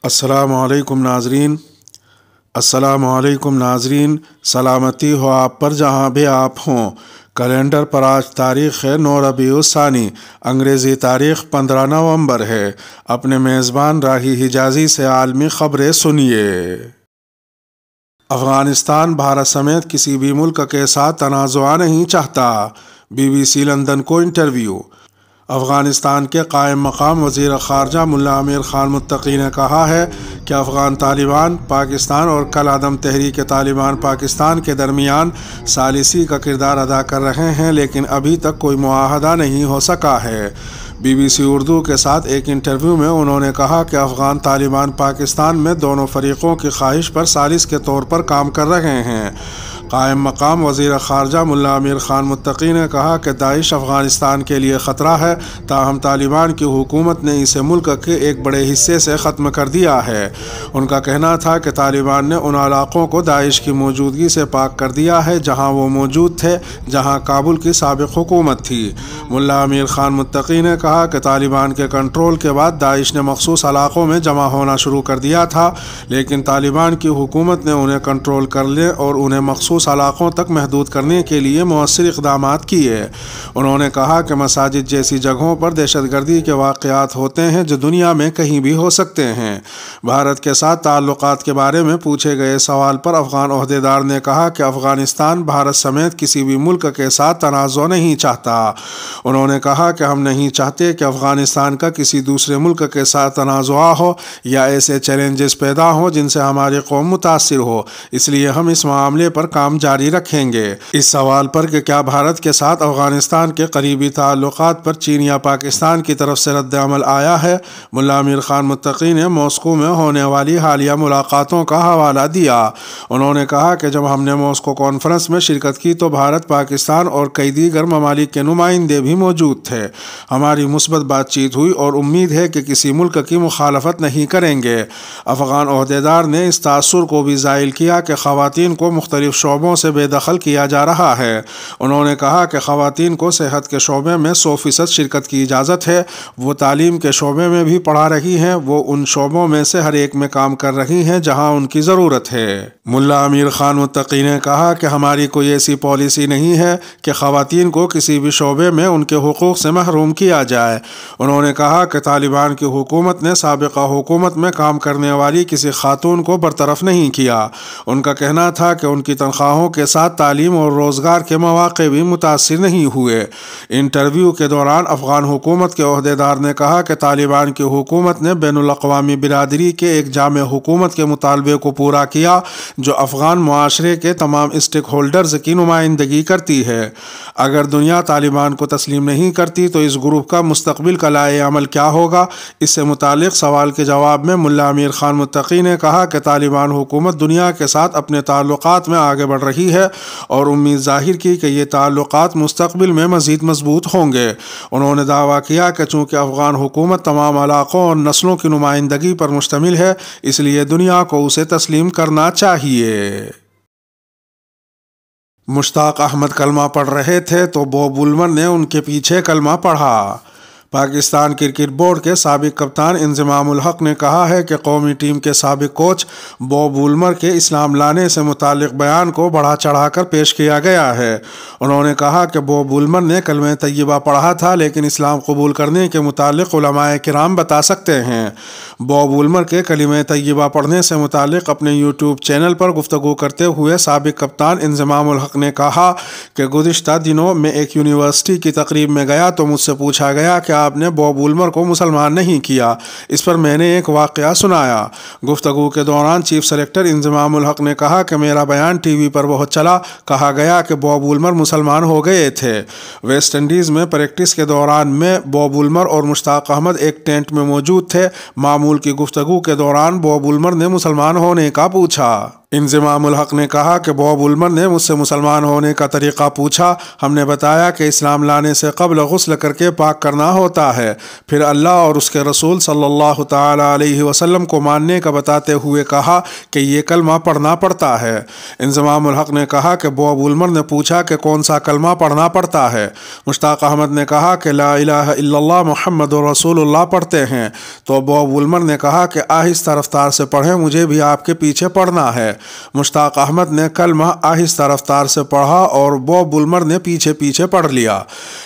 السلام علیکم ناظرین، سلامتی ہو آپ پر جہاں بھی آپ ہوں۔ کیلنڈر پر آج تاریخ ہے 9 ربیع الثانی، انگریزی تاریخ 15 نومبر ہے۔ اپنے میزبان راہی حجازی سے عالمی خبریں سنیے۔ افغانستان بھارت سمیت کسی بھی ملک کے ساتھ تنازع نہیں چاہتا، BBC لندن کو انٹرویو۔ افغانستان کے قائم مقام وزیر خارجہ ملا امیر خان متقی نے کہا ہے کہ افغان طالبان پاکستان اور کل عدم تحریک طالبان پاکستان کے درمیان ثالثی کا کردار ادا کر رہے ہیں، لیکن ابھی تک کوئی معاہدہ نہیں ہو سکا ہے۔ BBC اردو کے ساتھ ایک انٹرویو میں انہوں نے کہا کہ افغان طالبان پاکستان میں دونوں فریقوں کی خواہش پر ثالث کے طور پر کام کر رہے ہیں۔ قائم مقام وزیر خارجہ ملا امیر خان متقی نے کہا کہ داعش افغانستان کے لیے خطرہ ہے، تاہم طالبان کی حکومت نے اسے ملک کے ایک بڑے حصے سے ختم کر دیا ہے۔ ان کا کہنا تھا کہ طالبان نے ان علاقوں کو داعش کی موجودگی سے پاک کر دیا ہے جہاں وہ موجود تھے، جہاں کابل کی سابق حکومت تھی۔ ملا امیر خان متقی نے کہا کہ طالبان کے کنٹرول کے بعد داعش نے مخصوص علاقوں میں جمع ہونا شروع کر دیا تھا، لیکن طالبان کی حکومت نے انہیں کنٹرول کر لے اور انہیں مخصوص علاقوں تک محدود کرنے کے لیے مؤثر اقدامات کیے۔ انہوں نے کہا کہ مساجد جیسی جگہوں پر دہشت گردی کے واقعات ہوتے ہیں جو دنیا میں کہیں بھی ہو سکتے ہیں۔ بھارت کے ساتھ تعلقات کے بارے میں پوچھے گئے سوال پر افغان عہدیدار نے کہا کہ افغانستان بھارت سمیت کسی بھی ملک کے ساتھ تنازع نہیں چاہتا۔ انہوں نے کہا کہ ہم نہیں چاہتے کہ افغانستان کا کسی دوسرے ملک کے ساتھ تنازع ہو یا ایسے چیلنجز پیدا ہوں جن سے ہماری قوم متاثر ہو، اس لیے ہم اس معاملے پر کام جاری رکھیں گے۔ اس سوال پر کہ کیا بھارت کے ساتھ افغانستان کے قریبی تعلقات پر چین یا پاکستان کی طرف سے رد عمل آیا ہے، ملا امیر خان متقی نے ماسکو میں ہونے والی حالیہ ملاقاتوں کا حوالہ دیا۔ انہوں نے کہا کہ جب ہم نے ماسکو کانفرنس میں شرکت کی تو بھارت، پاکستان اور کئی دیگر ممالک کے نمائندے بھی موجود تھے۔ ہماری مثبت بات چیت ہوئی اور امید ہے کہ کسی ملک کی مخالفت نہیں کریں گے۔ افغان عہدیدار نے اس تاثر کو بھی زائل کیا کہ خواتین کو مختلف شعبوں سے بے دخل کیا جا رہا ہے۔ انہوں نے کہا کہ خواتین کو صحت کے شعبے میں 100% شرکت کی اجازت ہے، وہ تعلیم کے شعبے میں بھی پڑھا رہی ہیں، وہ ان شعبوں میں سے ہر ایک میں کام کر رہی ہیں جہاں ان کی ضرورت ہے۔ ملا امیر خان متقی نے کہا کہ ہماری کوئی ایسی پالیسی نہیں ہے کہ خواتین کو کسی بھی شعبے میں ان کے حقوق سے محروم کیا جائے۔ انہوں نے کہا کہ طالبان کی حکومت نے سابقہ حکومت میں کام کرنے والی کسی خاتون کو برطرف نہیں کیا۔ ان کا کہنا تھا کہ ان کی تنخواہوں کے ساتھ تعلیم اور روزگار کے مواقع بھی متاثر نہیں ہوئے۔ انٹرویو کے دوران افغان حکومت کے عہدیدار نے کہا کہ طالبان کی حکومت نے بین الاقوامی برادری کے ایک جامع حکومت کے مطالبے کو پورا کیا جو افغان معاشرے کے تمام اسٹیک ہولڈرز کی نمائندگی کرتی ہے۔ اگر دنیا طالبان کو تسلیم نہیں کرتی تو اس گروپ کا مستقبل کا لائحہ عمل کیا ہوگا؟ اس سے متعلق سوال کے جواب میں ملا امیر خان متقی نے کہا کہ طالبان حکومت دنیا کے ساتھ اپنے تعلقات میں آگے بڑھ رہی ہے اور امید ظاہر کی کہ یہ تعلقات مستقبل میں مزید مضبوط ہوں گے۔ انہوں نے دعویٰ کیا کہ چونکہ افغان حکومت تمام علاقوں اور نسلوں کی نمائندگی پر مشتمل ہے، اس لیے دنیا کو اسے تسلیم کرنا چاہیے۔ مشتاق احمد کلمہ پڑھ رہے تھے تو باب وولمر نے ان کے پیچھے کلمہ پڑھا۔ پاکستان کرکٹ بورڈ کے سابق کپتان انضمام الحق نے کہا ہے کہ قومی ٹیم کے سابق کوچ باب وولمر کے اسلام لانے سے متعلق بیان کو بڑھا چڑھا کر پیش کیا گیا ہے۔ انہوں نے کہا کہ باب وولمر نے کلمہ طیبہ پڑھا تھا، لیکن اسلام قبول کرنے کے متعلق علماء کرام بتا سکتے ہیں۔ باب وولمر کے کلمہ طیبہ پڑھنے سے متعلق اپنے یوٹیوب چینل پر گفتگو کرتے ہوئے سابق کپتان انضمام الحق نے کہا کہ گزشتہ دنوں میں ایک یونیورسٹی کی تقریب میں گیا تو مجھ سے پوچھا گیا کہ آپ نے باب وولمر کو مسلمان نہیں کیا۔ اس پر میں نے ایک واقعہ سنایا۔ گفتگو کے دوران چیف سلیکٹر انضمام الحق نے کہا کہ میرا بیان ٹی وی پر بہت چلا، کہا گیا کہ باب وولمر مسلمان ہو گئے تھے۔ ویسٹ انڈیز میں پریکٹس کے دوران میں باب وولمر اور مشتاق احمد ایک ٹینٹ میں موجود تھے۔ معمول کی گفتگو کے دوران باب وولمر نے مسلمان ہونے کا پوچھا۔ انضمام الحق نے کہا کہ بوب وولمر نے مجھ سے مسلمان ہونے کا طریقہ پوچھا۔ ہم نے بتایا کہ اسلام لانے سے قبل غسل کر کے پاک کرنا ہوتا ہے، پھر اللہ اور اس کے رسول صلی اللہ تعالیٰ علیہ وسلم کو ماننے کا بتاتے ہوئے کہا کہ یہ کلمہ پڑھنا پڑتا ہے۔ انضمام الحق نے کہا کہ بوب وولمر نے پوچھا کہ کون سا کلمہ پڑھنا پڑتا ہے۔ مشتاق احمد نے کہا کہ لا الہ الا اللہ محمد رسول اللہ پڑھتے ہیں، تو بوب وولمر نے کہا کہ آہستہ رفتار سے پڑھیں، مجھے بھی آپ کے پیچھے پڑھنا ہے۔ مشتاق احمد نے کلمہ آہستہ رفتار سے پڑھا اور بوب وولمر نے پیچھے پیچھے پڑھ لیا۔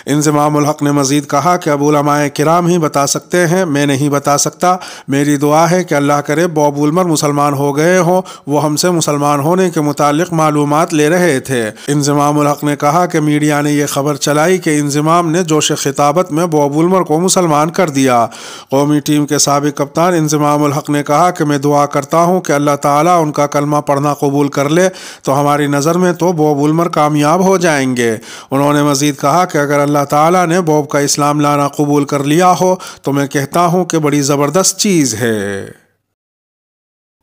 انضمام الحق نے مزید کہا کہ اب علماء کرام ہی بتا سکتے ہیں، میں نہیں بتا سکتا۔ میری دعا ہے کہ اللہ کرے بوب وولمر مسلمان ہو گئے ہوں، وہ ہم سے مسلمان ہونے کے متعلق معلومات لے رہے تھے۔ انضمام الحق نے کہا کہ میڈیا نے یہ خبر چلائی کہ انضمام نے جوش خطابت میں بوب وولمر کو مسلمان کر دیا۔ قومی ٹیم کے سابق کپتان انضمام الحق نے کہا کہ میں دعا کرتا ہوں کہ اللہ تعالیٰ ان کا کلمہ پڑھنا قبول کر لے، تو ہماری نظر میں تو بوب وولمر کامیاب ہو جائیں گے۔ انہوں نے مزید کہا کہ اگر اللہ تعالیٰ نے بوب کا اسلام لانا قبول کر لیا ہو تو میں کہتا ہوں کہ بڑی زبردست چیز ہے۔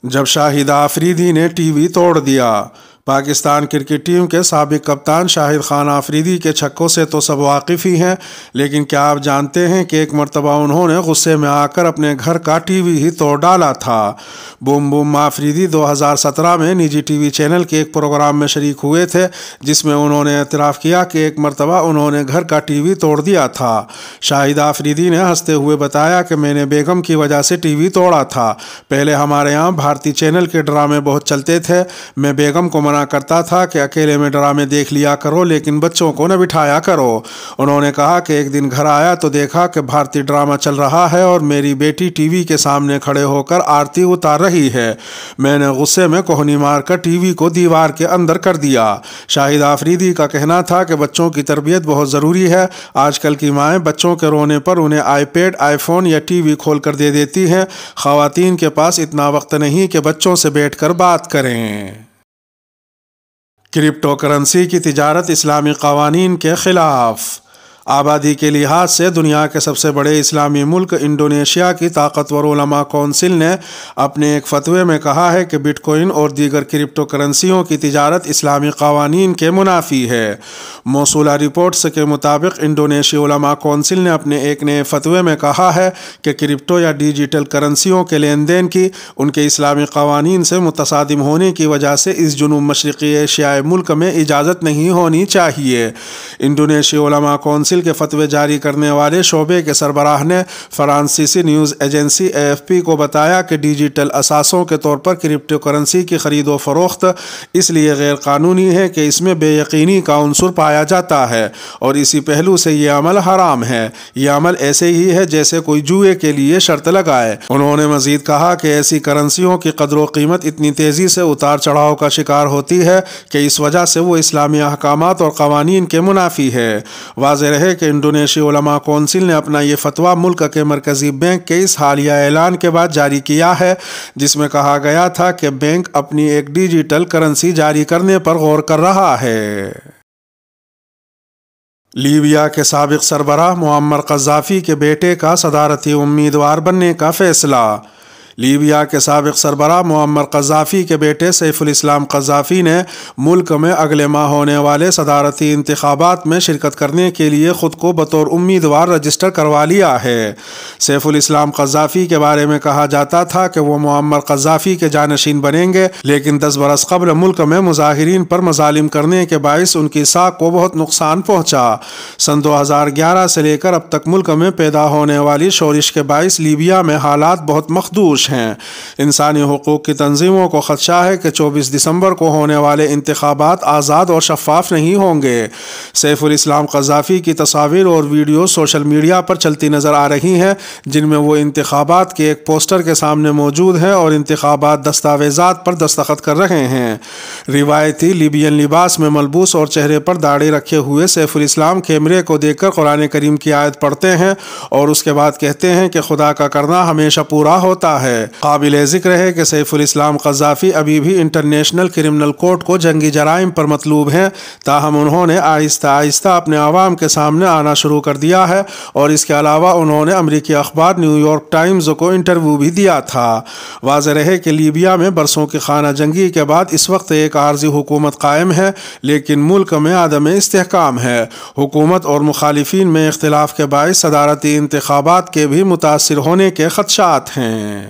جب شاہد آفریدی نے ٹی وی توڑ دیا۔ پاکستان کرکٹ ٹیم کے سابق کپتان شاہد خان آفریدی کے چھکوں سے تو سب واقف ہی ہیں، لیکن کیا آپ جانتے ہیں کہ ایک مرتبہ انہوں نے غصے میں آ کر اپنے گھر کا ٹی وی ہی توڑ ڈالا تھا۔ بوم بوم آفریدی 2017 میں نجی ٹی وی چینل کے ایک پروگرام میں شریک ہوئے تھے، جس میں انہوں نے اعتراف کیا کہ ایک مرتبہ انہوں نے گھر کا ٹی وی توڑ دیا تھا۔ شاہد آفریدی نے ہنستے ہوئے بتایا کہ میں نے بیگم کی وجہ سے ٹی وی توڑا تھا۔ پہلے ہمارے یہاں بھارتی چینل کے ڈرامے بہت چلتے تھے، میں بیگم کو منع کرتا تھا کہ اکیلے میں ڈرامے دیکھ لیا کرو، لیکن بچوں کو نہ بٹھایا کرو۔ انہوں نے کہا کہ ایک دن گھر آیا تو دیکھا کہ بھارتی ڈرامہ چل رہا ہے اور میری بیٹی ٹی وی کے سامنے کھڑے ہو کر آرتی اتار رہی ہے۔ میں نے غصے میں کوہنی مار کر ٹی وی کو دیوار کے اندر کر دیا۔ شاہد آفریدی کا کہنا تھا کہ بچوں کی تربیت بہت ضروری ہے۔ آج کل کی مائیں بچوں کے رونے پر انہیں آئی پیڈ، آئی فون یا ٹی وی کھول کر دے دیتی ہیں۔ خواتین کے پاس اتنا وقت نہیں کہ بچوں سے بیٹھ کر بات کریں۔ کرپٹو کرنسی کی تجارت اسلامی قوانین کے خلاف۔ آبادی کے لحاظ سے دنیا کے سب سے بڑے اسلامی ملک انڈونیشیا کی طاقتور علماء کونسل نے اپنے ایک فتوے میں کہا ہے کہ بٹ کوئن اور دیگر کرپٹو کرنسیوں کی تجارت اسلامی قوانین کے منافی ہے۔ موصولہ رپورٹس کے مطابق انڈونیشی علماء کونسل نے اپنے ایک نئے فتوے میں کہا ہے کہ کرپٹو یا ڈیجیٹل کرنسیوں کے لین دین کی ان کے اسلامی قوانین سے متصادم ہونے کی وجہ سے اس جنوب مشرقی ایشیائی ملک میں اجازت نہیں ہونی چاہیے۔ انڈونیشی علماء کونسل کے فتوے جاری کرنے والے شعبے کے سربراہ نے فرانسیسی نیوز ایجنسی AFP کو بتایا کہ ڈیجیٹل اثاثوں کے طور پر کرپٹو کرنسی کی خرید و فروخت اس لیے غیر قانونی ہے کہ اس میں بے یقینی کا عنصر پایا جاتا ہے اور اسی پہلو سے یہ عمل حرام ہے۔ یہ عمل ایسے ہی ہے جیسے کوئی جوئے کے لیے شرط لگائے۔ انہوں نے مزید کہا کہ ایسی کرنسیوں کی قدر و قیمت اتنی تیزی سے اتار چڑھاؤ کا شکار ہوتی ہے کہ اس وجہ سے وہ اسلامی احکامات اور قوانین کے منافی ہے۔ واضح رہے کہ انڈونیشی علماء کونسل نے اپنا یہ فتویٰ ملک کے مرکزی بینک کے اس حالیہ اعلان کے بعد جاری کیا ہے، جس میں کہا گیا تھا کہ بینک اپنی ایک ڈیجیٹل کرنسی جاری کرنے پر غور کر رہا ہے۔ لیبیا کے سابق سربراہ معمر قذافی کے بیٹے کا صدارتی امیدوار بننے کا فیصلہ۔ لیبیا کے سابق سربراہ معمر قذافی کے بیٹے سیف الاسلام قذافی نے ملک میں اگلے ماہ ہونے والے صدارتی انتخابات میں شرکت کرنے کے لیے خود کو بطور امیدوار رجسٹر کروا لیا ہے۔ سیف الاسلام قذافی کے بارے میں کہا جاتا تھا کہ وہ معمر قذافی کے جانشین بنیں گے، لیکن 10 برس قبل ملک میں مظاہرین پر مظالم کرنے کے باعث ان کی ساکھ کو بہت نقصان پہنچا۔ سن 2011 سے لے کر اب تک ملک میں پیدا ہونے والی شورش کے باعث لیبیا میں حالات بہت مخدوش ہیں۔ انسانی حقوق کی تنظیموں کو خدشہ ہے کہ 24 دسمبر کو ہونے والے انتخابات آزاد اور شفاف نہیں ہوں گے۔ سیف الاسلام قذافی کی تصاویر اور ویڈیو سوشل میڈیا پر چلتی نظر آ رہی ہیں، جن میں وہ انتخابات کے ایک پوسٹر کے سامنے موجود ہیں اور انتخابات دستاویزات پر دستخط کر رہے ہیں۔ روایتی لیبین لباس میں ملبوس اور چہرے پر داڑھی رکھے ہوئے سیف الاسلام کیمرے کو دیکھ کر قرآن کریم کی آیت پڑھتے ہیں اور اس کے بعد کہتے ہیں کہ خدا کا کرنا ہمیشہ پورا ہوتا ہے۔ ہے۔ قابل ذکر ہے کہ سیف الاسلام قذافی ابھی بھی انٹرنیشنل کرمنل کورٹ کو جنگی جرائم پر مطلوب ہیں، تاہم انہوں نے آہستہ آہستہ اپنے عوام کے سامنے آنا شروع کر دیا ہے، اور اس کے علاوہ انہوں نے امریکی اخبار نیو یارک ٹائمز کو انٹرویو بھی دیا تھا۔ واضح رہے کہ لیبیا میں برسوں کی خانہ جنگی کے بعد اس وقت ایک عارضی حکومت قائم ہے، لیکن ملک میں عدم استحکام ہے۔ حکومت اور مخالفین میں اختلاف کے باعث صدارتی انتخابات کے بھی متاثر ہونے کے خدشات ہیں۔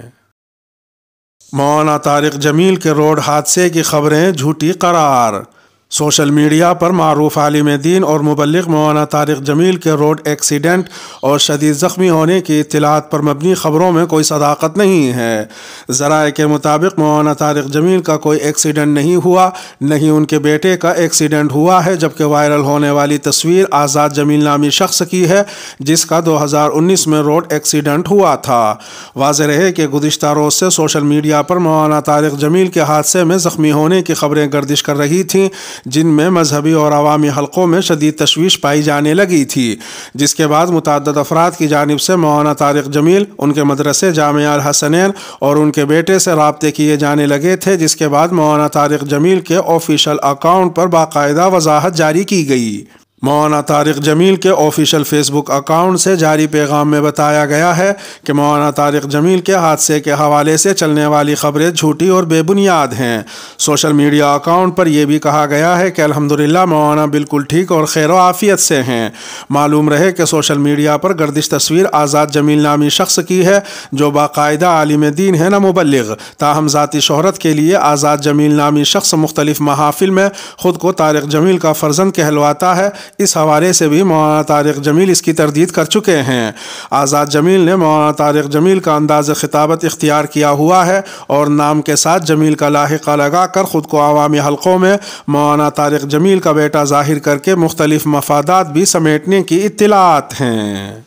مولانا طارق جمیل کے روڈ حادثے کی خبریں جھوٹی قرار۔ سوشل میڈیا پر معروف عالم دین اور مبلغ مولانا طارق جمیل کے روڈ ایکسیڈنٹ اور شدید زخمی ہونے کی اطلاعات پر مبنی خبروں میں کوئی صداقت نہیں ہے۔ ذرائع کے مطابق مولانا طارق جمیل کا کوئی ایکسیڈنٹ نہیں ہوا، نہ ہی ان کے بیٹے کا ایکسیڈنٹ ہوا ہے، جبکہ وائرل ہونے والی تصویر آزاد جمیل نامی شخص کی ہے جس کا 2019 میں روڈ ایکسیڈنٹ ہوا تھا۔ واضح رہے کہ گزشتہ روز سے سوشل میڈیا پر مولانا طارق جمیل کے حادثے میں زخمی ہونے کی خبریں گردش کر رہی تھیں، جن میں مذہبی اور عوامی حلقوں میں شدید تشویش پائی جانے لگی تھی، جس کے بعد متعدد افراد کی جانب سے مولانا طارق جمیل، ان کے مدرسے جامعہ الحسنین اور ان کے بیٹے سے رابطے کیے جانے لگے تھے، جس کے بعد مولانا طارق جمیل کے آفیشیل اکاؤنٹ پر باقاعدہ وضاحت جاری کی گئی۔ مولانا طارق جمیل کے آفیشیل فیس بک اکاؤنٹ سے جاری پیغام میں بتایا گیا ہے کہ مولانا طارق جمیل کے حادثے کے حوالے سے چلنے والی خبریں جھوٹی اور بے بنیاد ہیں۔ سوشل میڈیا اکاؤنٹ پر یہ بھی کہا گیا ہے کہ الحمدللہ مولانا بالکل ٹھیک اور خیر و عافیت سے ہیں۔ معلوم رہے کہ سوشل میڈیا پر گردش تصویر آزاد جمیل نامی شخص کی ہے، جو باقاعدہ عالم دین ہے نہ مبلغ، تاہم ذاتی شہرت کے لیے آزاد جمیل نامی شخص مختلف محافل میں خود کو طارق جمیل کا فرزند کہلواتا ہے۔ اس حوالے سے بھی مولانا طارق جمیل اس کی تردید کر چکے ہیں۔ آزاد جمیل نے مولانا طارق جمیل کا انداز خطابت اختیار کیا ہوا ہے اور نام کے ساتھ جمیل کا لاحقہ لگا کر خود کو عوامی حلقوں میں مولانا طارق جمیل کا بیٹا ظاہر کر کے مختلف مفادات بھی سمیٹنے کی اطلاعات ہیں۔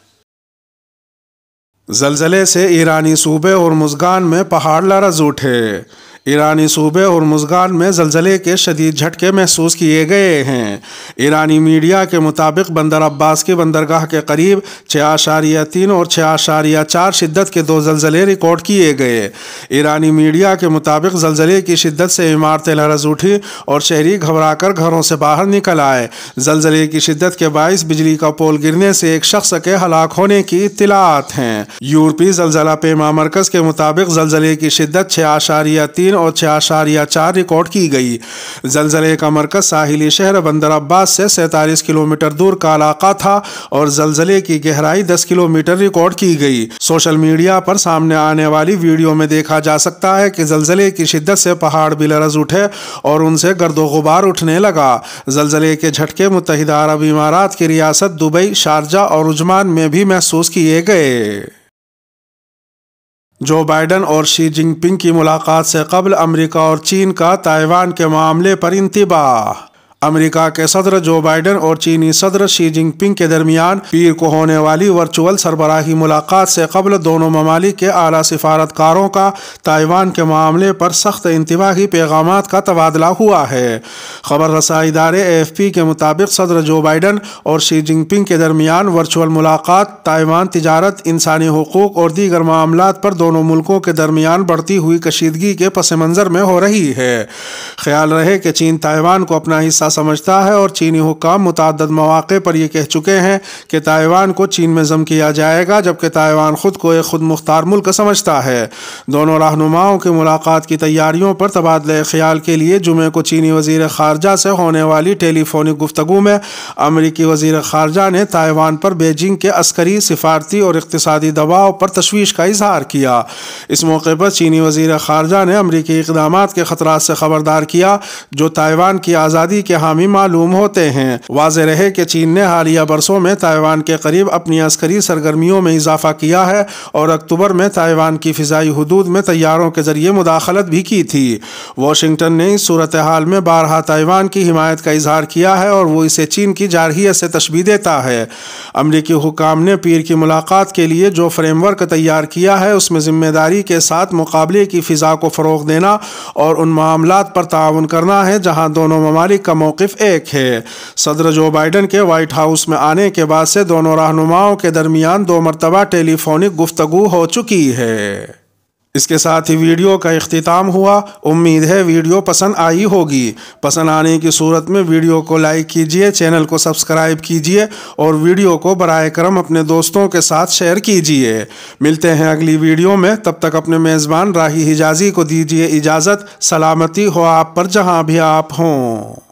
زلزلے سے ایرانی صوبے ہرمزگان میں پہاڑ لرز اٹھے۔ ایرانی صوبے ہرمزگان میں زلزلے کے شدید جھٹکے محسوس کیے گئے ہیں۔ ایرانی میڈیا کے مطابق بندر عباس کی بندرگاہ کے قریب 6.3 اور 6.4 شدت کے 2 زلزلے ریکارڈ کیے گئے۔ ایرانی میڈیا کے مطابق زلزلے کی شدت سے عمارتیں لرز اٹھی اور شہری گھبرا کر گھروں سے باہر نکل آئے۔ زلزلے کی شدت کے باعث بجلی کا پول گرنے سے ایک شخص کے ہلاک ہونے کی اطلاعات ہیں۔ یورپی زلزلہ پیما مرکز کے مطابق زلزلے کی شدت 6.3 اور 6.4 ریکارڈ کی گئی۔ زلزلے کا مرکز ساحلی شہر بندر عباس سے 47 کلومیٹر دور کا علاقہ تھا اور زلزلے کی گہرائی 10 کلومیٹر ریکارڈ کی گئی۔ سوشل میڈیا پر سامنے آنے والی ویڈیو میں دیکھا جا سکتا ہے کہ زلزلے کی شدت سے پہاڑ بھی لرز اٹھے اور ان سے گرد و غبار اٹھنے لگا۔ زلزلے کے جھٹکے متحدہ عرب امارات کی ریاست دبئی، شارجہ اور عجمان میں بھی محسوس کیے گئے۔ جو بائیڈن اور شی جن پنگ کی ملاقات سے قبل امریکہ اور چین کا تائیوان کے معاملے پر انتباہ۔ امریکہ کے صدر جو بائیڈن اور چینی صدر شی جن پنگ کے درمیان پیر کو ہونے والی ورچوئل سربراہی ملاقات سے قبل دونوں ممالک کے اعلیٰ سفارتکاروں کا تائیوان کے معاملے پر سخت انتباہی پیغامات کا تبادلہ ہوا ہے۔ خبر رسائی ادارے AFP کے مطابق صدر جو بائیڈن اور شی جن پنگ کے درمیان ورچوئل ملاقات تائیوان تجارت، انسانی حقوق اور دیگر معاملات پر دونوں ملکوں کے درمیان بڑھتی ہوئی کشیدگی کے پس منظر میں ہو رہی ہے۔ خیال رہے کہ چین تائیوان کو اپنا حصہ سمجھتا ہے اور چینی حکام متعدد مواقع پر یہ کہہ چکے ہیں کہ تائیوان کو چین میں ضم کیا جائے گا، جبکہ تائیوان خود کو ایک خود مختار ملک سمجھتا ہے۔ دونوں رہنماؤں کی ملاقات کی تیاریوں پر تبادلہ خیال کے لیے جمعے کو چینی وزیر خارجہ سے ہونے والی ٹیلی فونک گفتگو میں امریکی وزیر خارجہ نے تائیوان پر بیجنگ کے عسکری، سفارتی اور اقتصادی دباؤ پر تشویش کا اظہار کیا۔ اس موقع پر چینی وزیر خارجہ نے امریکی اقدامات کے خطرات سے خبردار کیا جو تائیوان کی آزادی کے حامی معلوم ہوتے ہیں۔ واضح رہے کہ چین نے حالیہ برسوں میں تائیوان کے قریب اپنی عسکری سرگرمیوں میں اضافہ کیا ہے اور اکتوبر میں تائیوان کی فضائی حدود میں طیاروں کے ذریعے مداخلت بھی کی تھی۔ واشنگٹن نے اس صورتحال میں بارہا تائیوان کی حمایت کا اظہار کیا ہے اور وہ اسے چین کی جارحیت سے تشبیہ دیتا ہے۔ امریکی حکام نے پیر کی ملاقات کے لیے جو فریم ورک تیار کیا ہے اس میں ذمہ داری کے ساتھ مقابلے کی فضا کو فروغ دینا اور ان معاملات پر تعاون کرنا ہے جہاں دونوں ممالک کا موقف ایک ہے۔ صدر جو بائیڈن کے وائٹ ہاؤس میں آنے کے بعد سے دونوں رہنماؤں کے درمیان 2 مرتبہ ٹیلی فونک گفتگو ہو چکی ہے۔ اس کے ساتھ ہی ویڈیو کا اختتام ہوا۔ امید ہے ویڈیو پسند آئی ہوگی۔ پسند آنے کی صورت میں ویڈیو کو لائک کیجئے، چینل کو سبسکرائب کیجئے اور ویڈیو کو برائے کرم اپنے دوستوں کے ساتھ شیئر کیجئے۔ ملتے ہیں اگلی ویڈیو میں، تب تک اپنے میزبان راہی حجازی کو دیجئے اجازت۔ سلامتی ہو آپ پر جہاں بھی آپ ہوں۔